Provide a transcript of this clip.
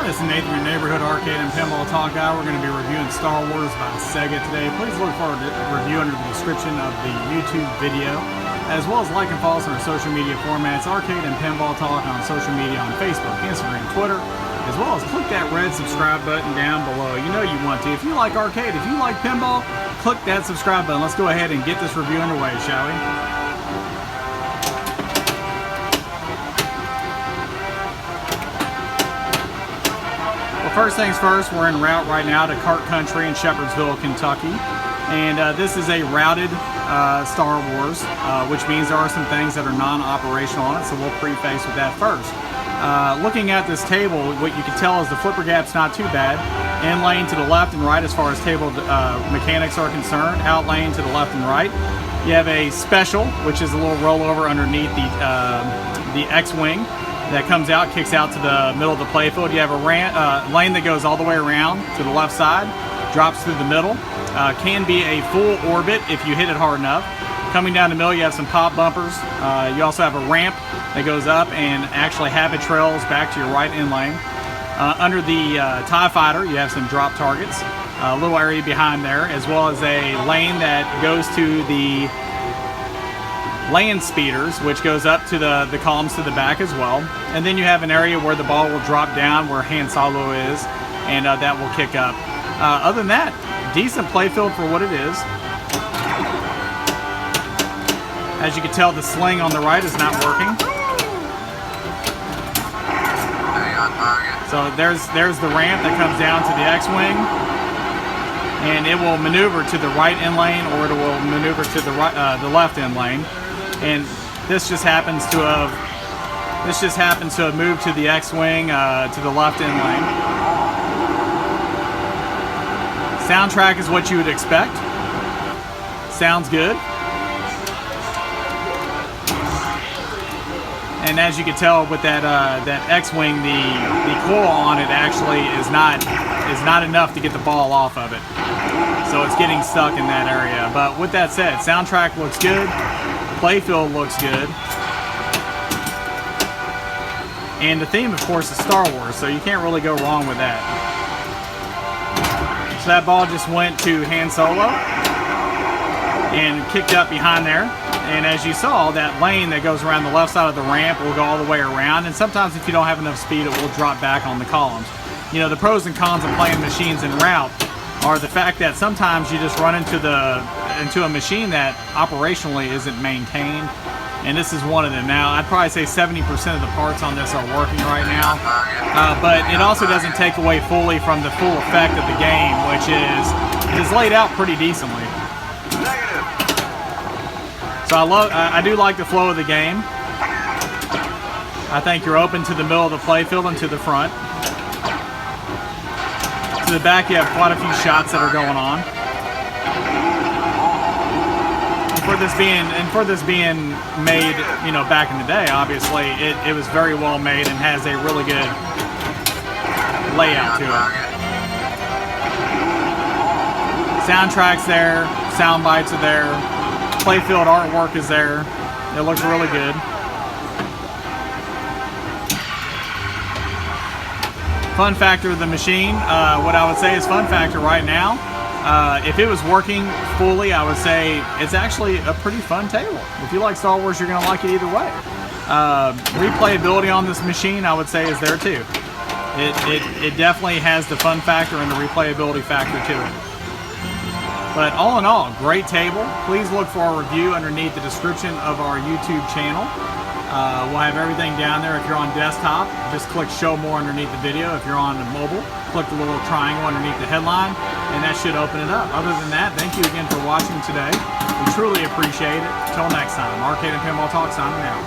This is Nathan, your neighborhood arcade and pinball talk guy. We're going to be reviewing Star Wars by SEGA today. Please look forward to a review under the description of the YouTube video, as well as like and follow us on our social media formats, Arcade and Pinball Talk on social media on Facebook, Instagram, Twitter, as well as click that red subscribe button down below. You know you want to. If you like arcade, if you like pinball, click that subscribe button. Let's go ahead and get this review underway, shall we? First things first, we're en route right now to Cart Country in Shepherdsville, Kentucky. And this is a routed Star Wars, which means there are some things that are non-operational on it, so we'll preface with that first. Looking at this table, what you can tell is the flipper gap's not too bad. In lane to the left and right as far as table mechanics are concerned. Out lane to the left and right. You have a special, which is a little rollover underneath the X-Wing. That comes out, kicks out to the middle of the playfield. You have a lane that goes all the way around to the left side, drops through the middle. Can be a full orbit if you hit it hard enough. Coming down the middle, you have some pop bumpers. You also have a ramp that goes up and actually habit trails back to your right in lane. Under the TIE Fighter, you have some drop targets. A little area behind there, as well as a lane that goes to the land speeders, which goes up to the columns to the back as well. And then you have an area where the ball will drop down where Han Solo is, and that will kick up. Other than that, decent playfield for what it is. As you can tell, the sling on the right is not working. So there's the ramp that comes down to the X-Wing, and it will maneuver to the right in lane, or it will maneuver to the left in lane. And this just happens to have moved to the X-Wing to the left in lane. Soundtrack is what you would expect. Sounds good. And as you can tell with that X-Wing, the coil on it actually is not enough to get the ball off of it. So it's getting stuck in that area. But with that said, soundtrack looks good. Playfield looks good. And the theme, of course, is Star Wars, so you can't really go wrong with that. So that ball just went to Han Solo and kicked up behind there. And as you saw, that lane that goes around the left side of the ramp will go all the way around. And sometimes if you don't have enough speed, it will drop back on the columns. You know, the pros and cons of playing machines en route are the fact that sometimes you just run into a machine that operationally isn't maintained, and this is one of them. Now, I'd probably say 70% of the parts on this are working right now, but it also doesn't take away fully from the full effect of the game, which is laid out pretty decently. So I do like the flow of the game. I think you're open to the middle of the playfield and to the front. To the back, you have quite a few shots that are going on. For this being made, you know, back in the day, obviously it was very well made and has a really good layout to it. Soundtrack's there, sound bites are there, playfield artwork is there. It looks really good. Fun factor of the machine, what I would say is fun factor right now. If it was working fully, I would say it's actually a pretty fun table. If you like Star Wars, you're going to like it either way. Replayability on this machine, I would say, is there too. It definitely has the fun factor and the replayability factor to it. But all in all, great table. Please look for our review underneath the description of our YouTube channel. We'll have everything down there. If you're on desktop, just click show more underneath the video. If you're on mobile, click the little triangle underneath the headline, and that should open it up. Other than that, thank you again for watching today. We truly appreciate it. Until next time, Arcade and Pinball Talk signing out.